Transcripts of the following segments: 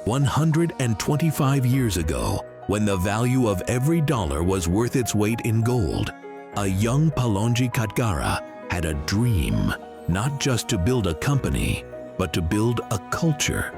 125 years ago, when the value of every dollar was worth its weight in gold, a young Palonji Katgara had a dream, not just to build a company, but to build a culture.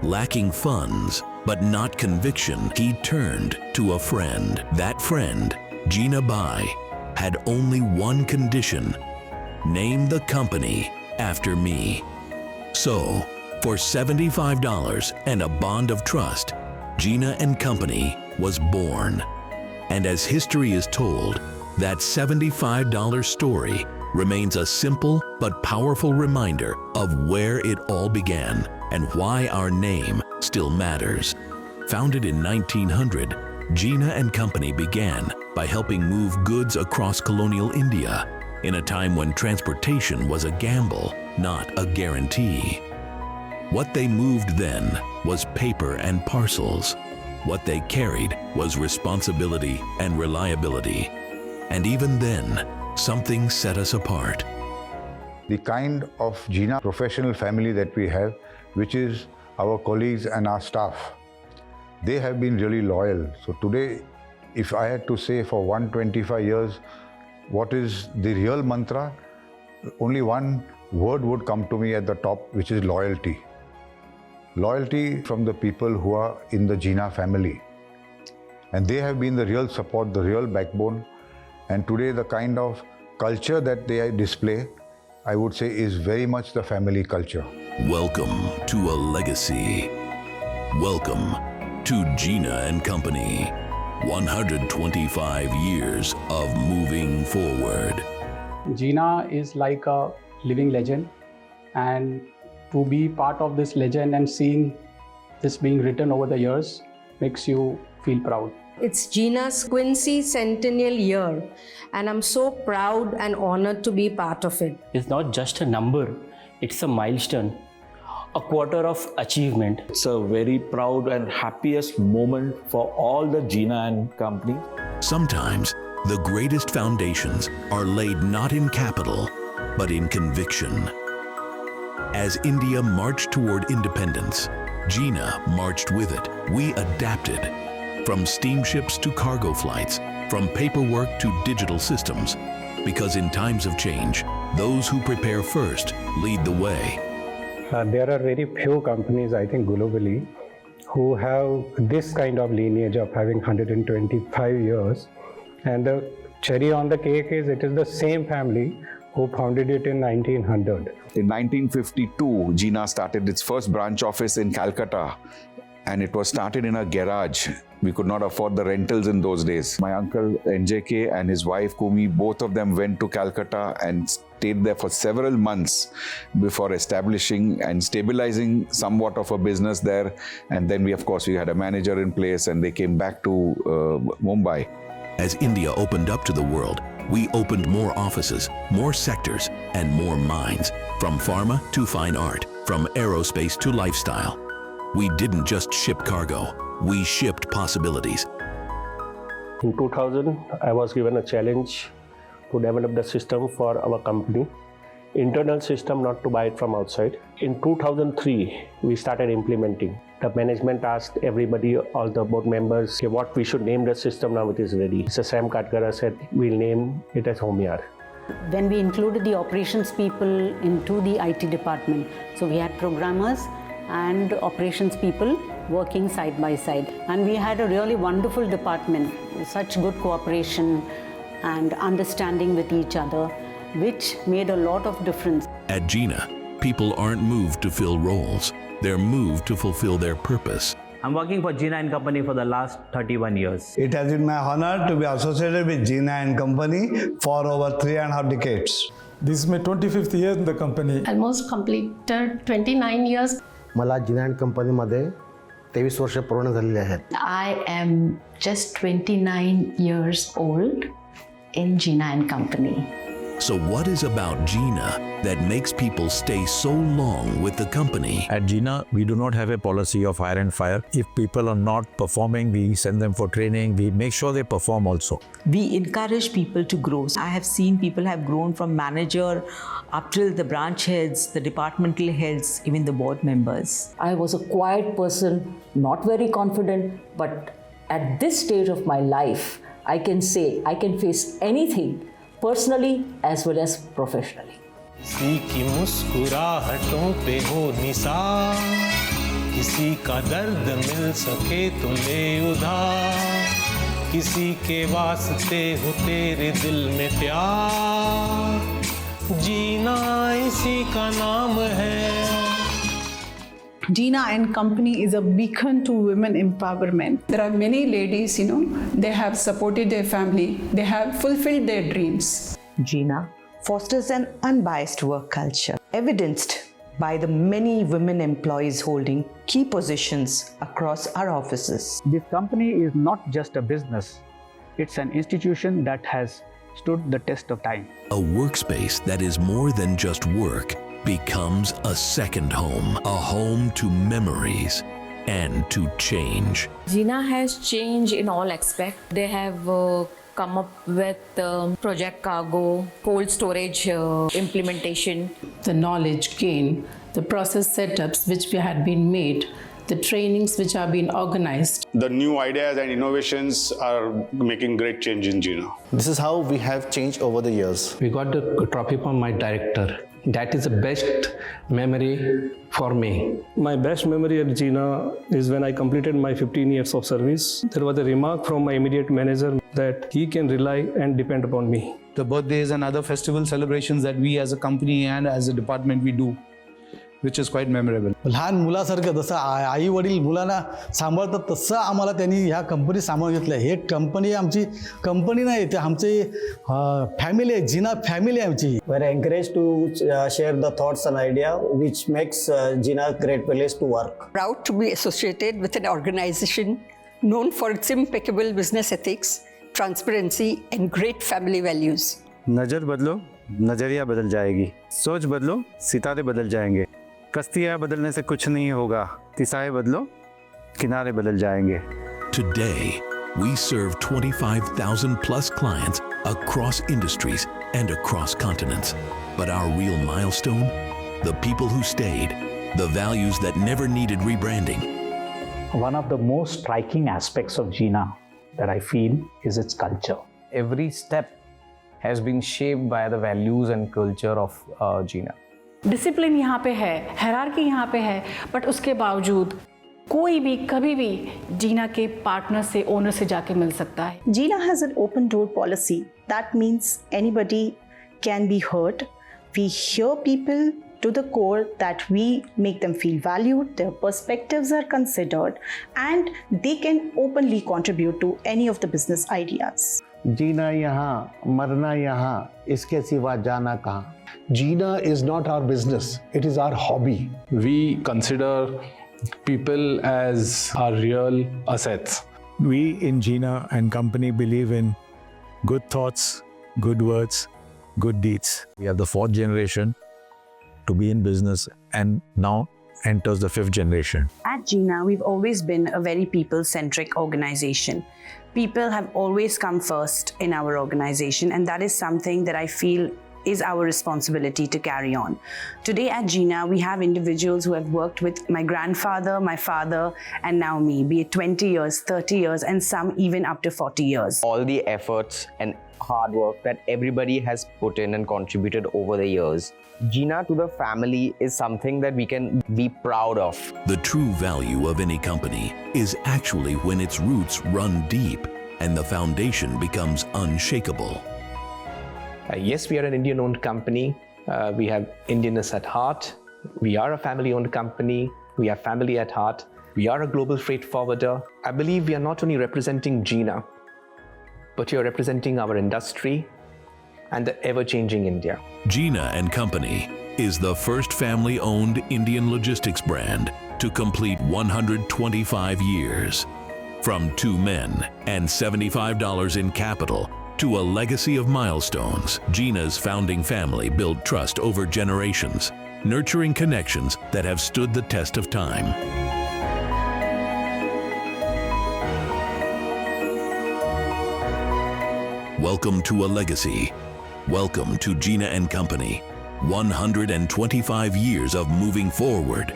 Lacking funds, but not conviction, he turned to a friend. That friend, Jeena Bai, had only one condition: name the company after me. So, for $75 and a bond of trust, Jeena and Company was born. And as history is told, that $75 story remains a simple but powerful reminder of where it all began and why our name still matters. Founded in 1900, Jeena and Company began by helping move goods across colonial India in a time when transportation was a gamble, not a guarantee. What they moved then was paper and parcels. What they carried was responsibility and reliability. And even then, something set us apart. The kind of Jeena professional family that we have, which is our colleagues and our staff, they have been really loyal. So today, if I had to say for 125 years, what is the real mantra? Only one word would come to me at the top, which is loyalty. Loyalty from the people who are in the Jeena family. And they have been the real support, the real backbone. And today the kind of culture that they display, I would say, is very much the family culture. Welcome to a legacy. Welcome to Jeena and Company. 125 years of moving forward. Jeena is like a living legend, and to be part of this legend and seeing this being written over the years makes you feel proud. It's Jeena's quincentennial year, and I'm so proud and honored to be part of it. It's not just a number, it's a milestone, a quarter of achievement. It's a very proud and happiest moment for all the Jeena and Company. Sometimes the greatest foundations are laid not in capital, but in conviction. As India marched toward independence, Jeena marched with it. We adapted. From steamships to cargo flights, from paperwork to digital systems. Because in times of change, those who prepare first lead the way. There are very few companies, I think globally, who have this kind of lineage of having 125 years. And the cherry on the cake is it is the same family who founded it in 1900. In 1952, Jeena started its first branch office in Calcutta, and it was started in a garage. We could not afford the rentals in those days. My uncle NJK and his wife Kumi, both of them went to Calcutta and stayed there for several months before establishing and stabilizing somewhat of a business there. And then we had a manager in place, and they came back to Mumbai. As India opened up to the world, we opened more offices, more sectors, and more minds. From pharma to fine art, from aerospace to lifestyle. We didn't just ship cargo, we shipped possibilities. In 2000, I was given a challenge to develop the system for our company. Internal system, not to buy it from outside. In 2003, we started implementing. The management asked everybody, all the board members, okay, what we should name the system now it is ready. So Sam Katgara said, we'll name it as Homeyar. When we included the operations people into the IT department, so we had programmers and operations people working side by side. And we had a really wonderful department, such good cooperation and understanding with each other, which made a lot of difference. At Jeena, people aren't moved to fill roles, they're moved to fulfill their purpose. I'm working for Jeena and Company for the last 31 years. It has been my honor to be associated with Jeena and Company for over 3.5 decades. This is my 25th year in the company. Almost completed 29 years. मला जीना and कंपनीमध्ये 23 वर्ष पूर्ण झालेली आहेत. I am just 29 years old in Jeena and Company. So what is about Jeena that makes people stay so long with the company? At Jeena, we do not have a policy of hire and fire. If people are not performing, we send them for training. We make sure they perform also. We encourage people to grow. I have seen people have grown from manager up till the branch heads, the departmental heads, even the board members. I was a quiet person, not very confident, but at this stage of my life, I can say I can face anything, personally as well as professionally. किसी की मुस्कुराहटों पे हो निसार, किसी का दर्द मिल सके तो ले उधार, किसी के वास्ते हो तेरे दिल में प्यार, जीना इसी का नाम है. Jeena and Company is a beacon to women empowerment. There are many ladies, they have supported their family, they have fulfilled their dreams. Jeena fosters an unbiased work culture, evidenced by the many women employees holding key positions across our offices. This company is not just a business, it's an institution that has stood the test of time. A workspace that is more than just work becomes a second home, a home to memories and to change. Jeena has changed in all aspects. They have come up with Project Cargo, cold storage implementation. The knowledge gain, the process setups which had been made, the trainings which are being organized. The new ideas and innovations are making great change in Jeena. This is how we have changed over the years. We got the trophy from my director. That is the best memory for me. My best memory at Jeena is when I completed my 15 years of service. There was a remark from my immediate manager that he can rely and depend upon me. The birthdays and other festival celebrations that we as a company and as a department we do, which is quite memorable. लहान मुलासारखं जसं आई वडील मुलांना सांभाळतात तसं आम्हाला त्यांनी ह्या company सांभाळून घेतलं. हे कंपनी आमची कंपनी नाही, ते आमची फॅमिली आहे. जीना फॅमिली आहे आमची. We are encouraged to share the thoughts and idea which makes Jeena a great place to work. Proud to be associated with an organization known for its impeccable business ethics, transparency and great family values. नजर बदलो, नजरिया बदल जाएगी. सोच बदलो, सितारे बदल जाएंगे. कश्तियाँ बदलने से कुछ नहीं होगा. दिशाएं बदलो, किनारे बदल जाएंगे. Today, we serve 25,000 plus clients across industries and across continents. But our real milestone? The people who stayed, the values that never needed rebranding. One of the most striking aspects of Jeena that I feel is its culture. Every step has been shaped by the values and culture of Jeena. Discipline यहाँ पे है, hierarchy यहाँ पे है, but उसके बावजूद कोई भी कभी भी जीना के पार्टनर से, ओनर से जाके मिल सकता है. Jeena has an open door policy. That means anybody can be heard. We hear people to the core, that we make them feel valued, their perspectives are considered, and they can openly contribute to any of the business ideas. जीना यहाँ, मरना यहाँ, इसके सिवा जाना कहाँ. Jeena is not our business, it is our hobby. We consider people as our real assets. We in Jeena and Company believe in good thoughts, good words, good deeds. We have the 4th generation to be in business, and now enters the 5th generation. At Jeena, we've always been a very people-centric organization. People have always come first in our organization, and that is something that I feel is our responsibility to carry on. Today at Jeena, we have individuals who have worked with my grandfather, my father, and now me, be it 20 years, 30 years, and some even up to 40 years. All the efforts and hard work that everybody has put in and contributed over the years. Jeena to the family is something that we can be proud of. The true value of any company is actually when its roots run deep and the foundation becomes unshakable. Yes, we are an Indian-owned company. We have Indianness at heart. We are a family-owned company. We are family at heart. We are a global freight forwarder. I believe we are not only representing Jeena, but we are representing our industry and the ever-changing India. Jeena and Company is the first family-owned Indian logistics brand to complete 125 years. From 2 men and $75 in capital To a legacy of milestones, Jeena's founding family built trust over generations, nurturing connections that have stood the test of time. Welcome to a legacy. Welcome to Jeena and Company. 125 years of moving forward.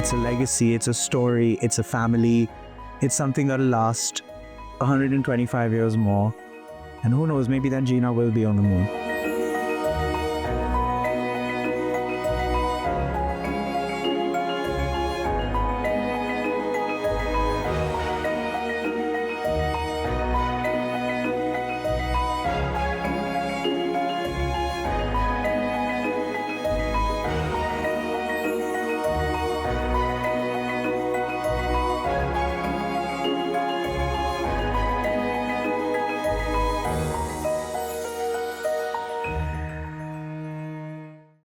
It's a legacy, it's a story, it's a family. It's something that'll last 125 years more. And who knows, maybe then Jeena will be on the moon.